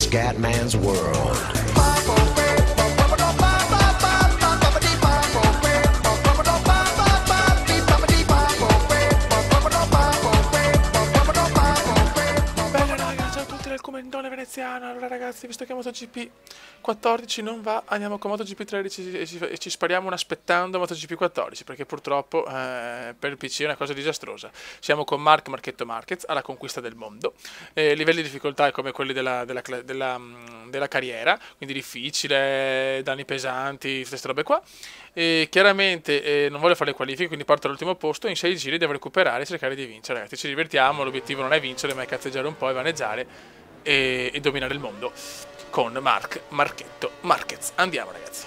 Scatman's World. Del commendone veneziano. Allora ragazzi, visto che MotoGP 14 non va, andiamo con MotoGP 13 e ci spariamo un aspettando MotoGP 14, perché purtroppo per il PC è una cosa disastrosa. Siamo con Marchetto Marquez alla conquista del mondo, livelli di difficoltà come quelli della carriera, quindi difficile, danni pesanti, tutte queste robe qua. E chiaramente non voglio fare le qualifiche, quindi parto all'ultimo posto e in 6 giri devo recuperare e cercare di vincere. Ragazzi, ci divertiamo, l'obiettivo non è vincere ma è cazzeggiare un po' e vaneggiare e dominare il mondo con Marchetto Marquez. Andiamo ragazzi.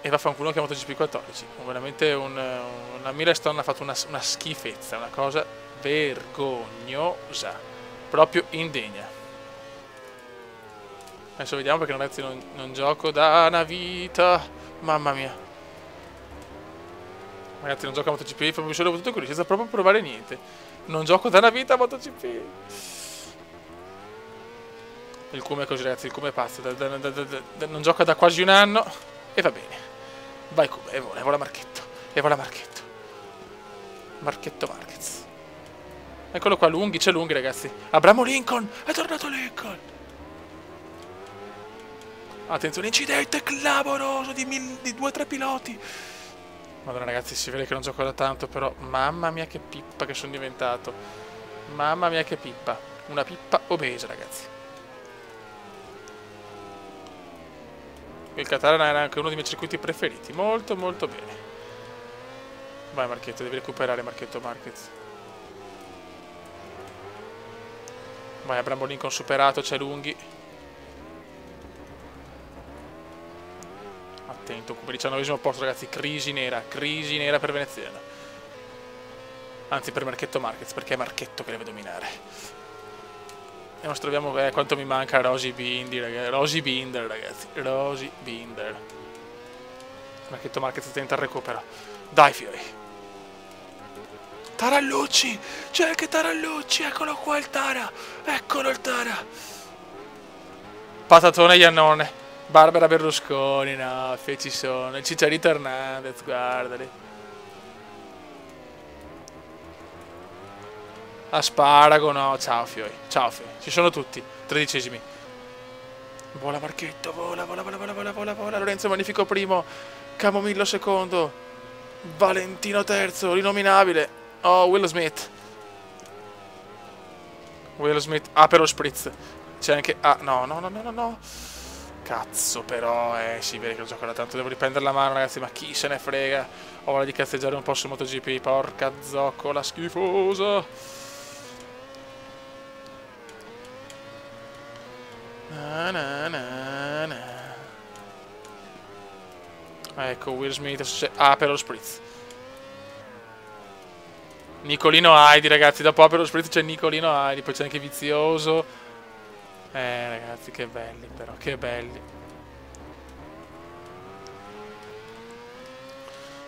E vaffanculo che MotoGP 14, veramente una Milestone ha fatto una schifezza, una cosa vergognosa, proprio indegna. Adesso vediamo, perché ragazzi non gioco da una vita, mamma mia. Ragazzi, non gioco a MotoGP, mi sono potuto così senza proprio provare niente. Non gioco da una vita a MotoGP. Il Cume è così ragazzi, il Cume è pazzo, non gioca da quasi un anno e va bene. Vai Cume, e vola Marchetto, Marchetto Marquez. Eccolo qua, c'è Lunghi ragazzi. Abramo Lincoln, è tornato Lincoln. Attenzione, incidente clamoroso di 2 o 3 piloti. Madonna ragazzi, si vede che non gioco da tanto, però mamma mia che pippa che sono diventato. Mamma mia che pippa. Una pippa obesa ragazzi. Il Qatar era anche uno dei miei circuiti preferiti. Molto molto bene. Vai Marchetto, devi recuperare Marchetto Marquez. Vai, Abramo Lincoln superato, c'è Lunghi. Attento, come 19° posto ragazzi, crisi nera per Veneziano. Anzi per Marchetto Marquez, perché è Marchetto che deve dominare. E non troviamo quanto mi manca Rosy Binder ragazzi. Rosy Binder. Marchetto Marquez tenta il recupero. Dai fiori. Tarallucci! C'è anche Tarallucci! Eccolo qua il Tara! Eccolo il Tara! Patatone Iannone. Barbara Berlusconi, no, ci sono. Il Cicciarito Hernandez, guardali. Asparago, no, ciao fioi, ci sono tutti, 13°. Vola Marchetto, vola, Lorenzo Magnifico primo, Camomillo secondo, Valentino terzo, l'innominabile, oh, Will Smith, Aperol Spritz, c'è anche, no, cazzo però, si vede che non gioco da tanto, devo riprendere la mano ragazzi, ma chi se ne frega, ho voglia di cazzeggiare un po' su MotoGP, porca zoccola schifosa. Ecco Will Smith, Aperol Spritz. Nicolino Heidi ragazzi, dopo Aperol Spritz c'è Nicolino Heidi, poi c'è anche Vizioso. Ragazzi che belli però, che belli.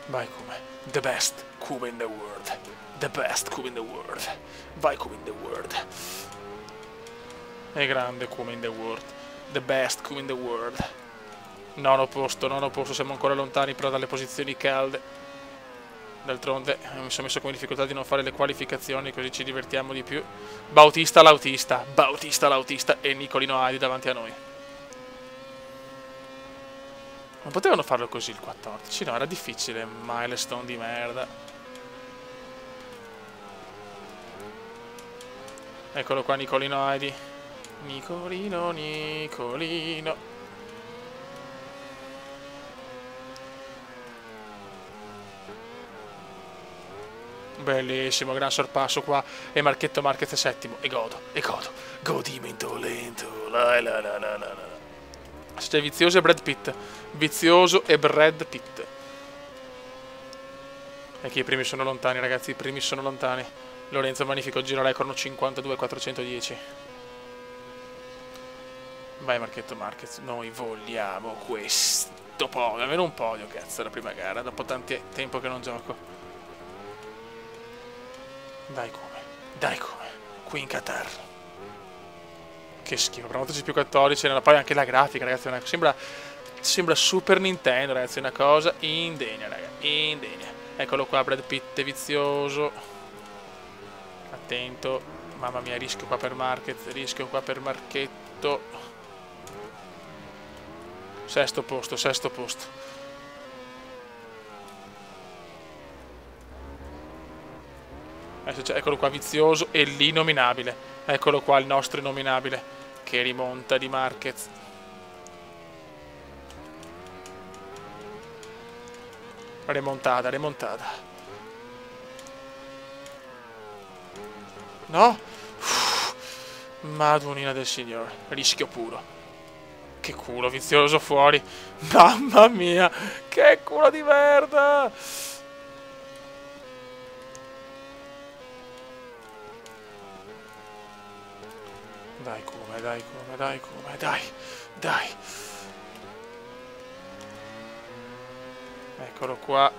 Vai Cume, the best Cume in the world. The best Cume in the world. Vai Cume in the world. È grande Cume in the world. The best Cume in the world. Nono posto, siamo ancora lontani però dalle posizioni calde. D'altronde mi sono messo come difficoltà di non fare le qualificazioni, così ci divertiamo di più. Bautista l'autista e Nicolino Heidi davanti a noi. Non potevano farlo così il 14, no, era difficile, milestone di merda. Eccolo qua Nicolino Heidi. Nicolino. Bellissimo, gran sorpasso qua. E Marchetto Marquez è settimo. E godo. Godimento lento. La. C'è Vizioso e Brad Pitt. E che i primi sono lontani, ragazzi. Lorenzo Magnifico, giro record 52.410. Vai Marchetto Marquez, noi vogliamo questo podio, almeno un podio, cazzo, la prima gara, dopo tanto tempo che non gioco. Dai come, qui in Qatar. Che schifo, per MotoGP 14, poi anche la grafica, ragazzi, sembra Super Nintendo, ragazzi, è una cosa indegna, raga, indegna. Eccolo qua, Brad Pitt è vizioso. Attento, mamma mia, rischio qua per Marquez, rischio qua per Marchetto. Sesto posto, sesto posto. Eccolo qua, vizioso e l'inominabile. Eccolo qua, il nostro innominabile, che rimonta di Marquez. Remontata, remontata. No? Madonnina del Signore. Rischio puro. Che culo vizioso fuori. Mamma mia. Che culo di merda. Dai come, dai come, dai come, dai. Dai. Eccolo qua.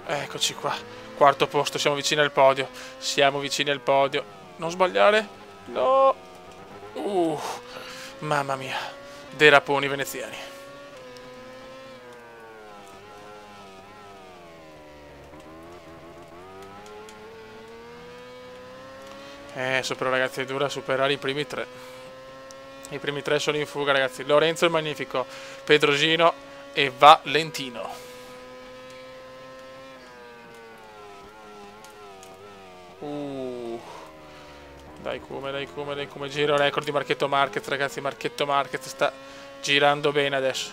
Eccoci qua. Quarto posto, siamo vicini al podio. Siamo vicini al podio. Non sbagliare. No. Mamma mia. Deraponi veneziani. Però ragazzi è dura superare i primi tre. I primi tre sono in fuga, ragazzi. Lorenzo il Magnifico, Pedrosino e Valentino. Dai come giro record di Marchetto Marquez, ragazzi. Marchetto Marquez sta girando bene adesso.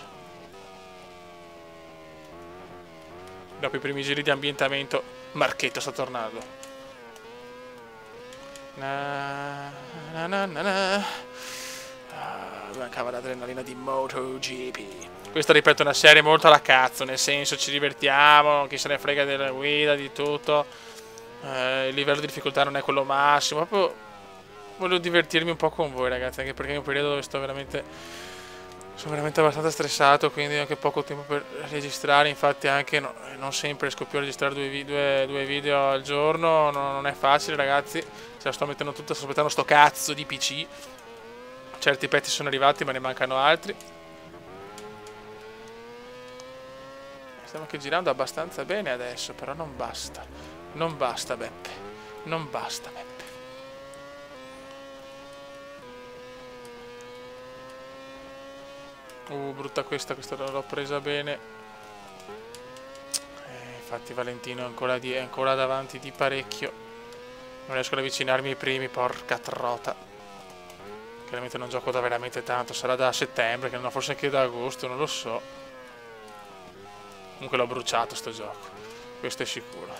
Dopo i primi giri di ambientamento Marchetto sta tornando. Mancava l'adrenalina di MotoGP. Questa, ripeto, è una serie molto alla cazzo, nel senso ci divertiamo, chi se ne frega della guida, di tutto. Il livello di difficoltà non è quello massimo, proprio voglio divertirmi un po' con voi, ragazzi, anche perché è un periodo dove sono veramente abbastanza stressato, quindi ho anche poco tempo per registrare. Infatti anche non sempre riesco più a registrare due video al giorno, non è facile, ragazzi. Se la sto mettendo tutta, sto aspettando sto cazzo di PC. Certi pezzi sono arrivati ma ne mancano altri. Stiamo anche girando abbastanza bene adesso, però non basta. Non basta, Beppe. Non basta, Beppe. Brutta questa non l'ho presa bene. Infatti Valentino è ancora davanti di parecchio. Non riesco ad avvicinarmi ai primi, porca trota. Chiaramente non gioco da veramente tanto, sarà da settembre, che non forse anche da agosto, non lo so. Comunque l'ho bruciato sto gioco, questo è sicuro.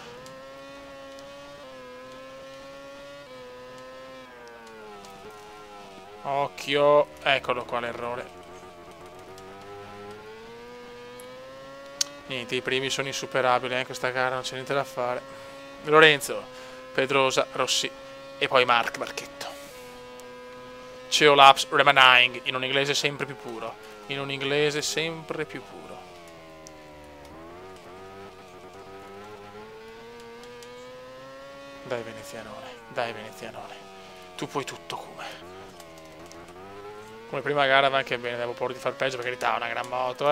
Occhio, eccolo qua l'errore. Niente, i primi sono insuperabili, in questa gara non c'è niente da fare. Lorenzo, Pedrosa, Rossi e poi Marchetto. Cheo Laps Remaining, in un inglese sempre più puro. In un inglese sempre più puro. Dai venezianone, dai venezianone. Tu puoi tutto come prima gara va anche bene, devo paura di far peggio, per carità, è una gran moto,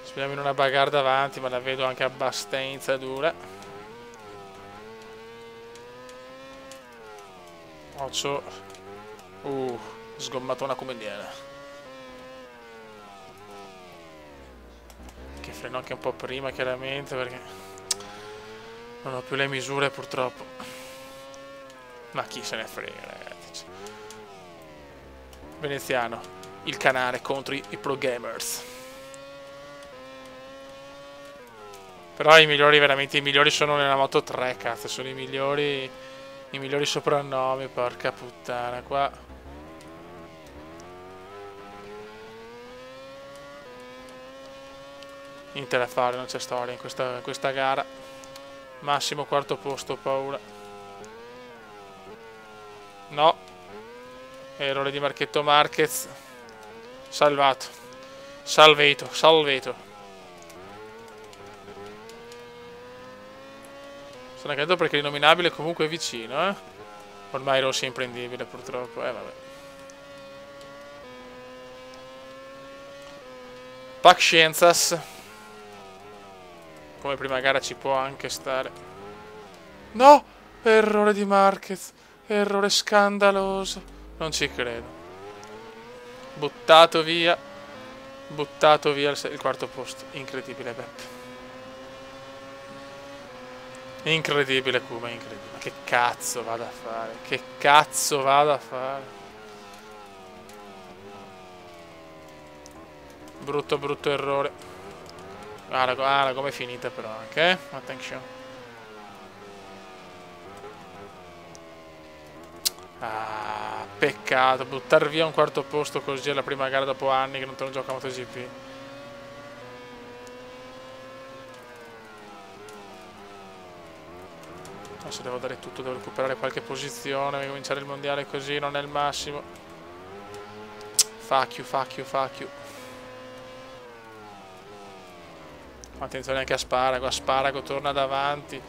Speriamo in una bagarre davanti, ma la vedo anche abbastanza dura. Occhio. Sgommatona come indiana. Che freno anche un po' prima, chiaramente, perché non ho più le misure, purtroppo. Ma chi se ne frega, ragazzi. Veneziano, il canale contro i pro gamers. Però i migliori, veramente, i migliori sono nella Moto 3, cazzo, sono i migliori soprannomi, porca puttana, qua. Niente da fare, non c'è storia in questa gara. Massimo quarto posto, ho paura. No. Errore di Marchetto Marquez. Salvato. Salveto. Sono credo perché l'inominabile comunque è vicino, Ormai Rossi è imprendibile purtroppo, vabbè. Pazienzas. Come prima gara ci può anche stare. No! Errore di Marquez. Errore scandaloso. Non ci credo. Buttato via. Buttato via il quarto posto. Incredibile Beppe. Incredibile Kuma, incredibile. Ma che cazzo vado a fare? Che cazzo vado a fare? Brutto brutto errore. La gomma è finita però anche, Attenzione. Peccato. Buttare via un quarto posto così alla prima gara dopo anni che non te lo gioca MotoGP. Adesso devo dare tutto, devo recuperare qualche posizione, cominciare il mondiale così non è il massimo. Fuck you. Attenzione anche a Sparago torna davanti.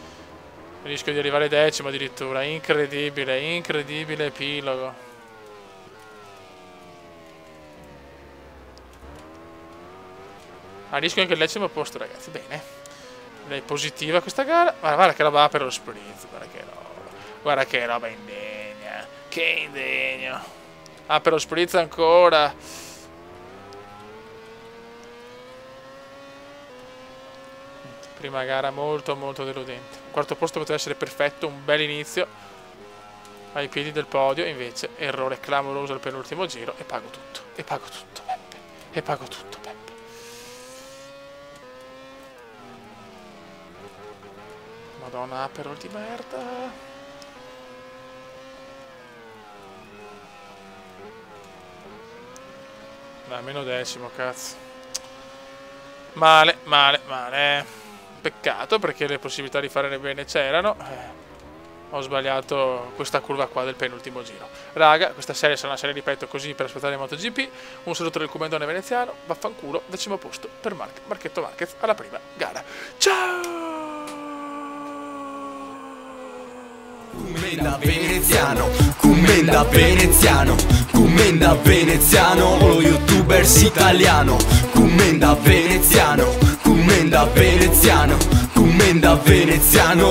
Rischio di arrivare decimo addirittura, incredibile epilogo. Rischio anche il decimo posto ragazzi, bene. È positiva questa gara. Guarda che roba per lo sprint. Guarda che roba indegna. Che indegno. Per lo spritz ancora. Prima gara molto deludente. Quarto posto poteva essere perfetto. Un bel inizio ai piedi del podio. Invece errore clamoroso al penultimo giro. E pago tutto Beppe. Madonna, Aperol di merda. Almeno decimo, cazzo. Male. Peccato perché le possibilità di fare bene c'erano. Ho sbagliato questa curva qua del penultimo giro. Raga, questa serie sarà una serie, ripeto, così per aspettare MotoGP. Un saluto del Commendone veneziano. Vaffanculo, 10° posto per Marchetto Marquez alla prima gara. Ciao! Commenda veneziano, lo youtubers italiano. Commenda veneziano,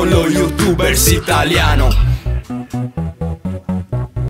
lo youtubers italiano.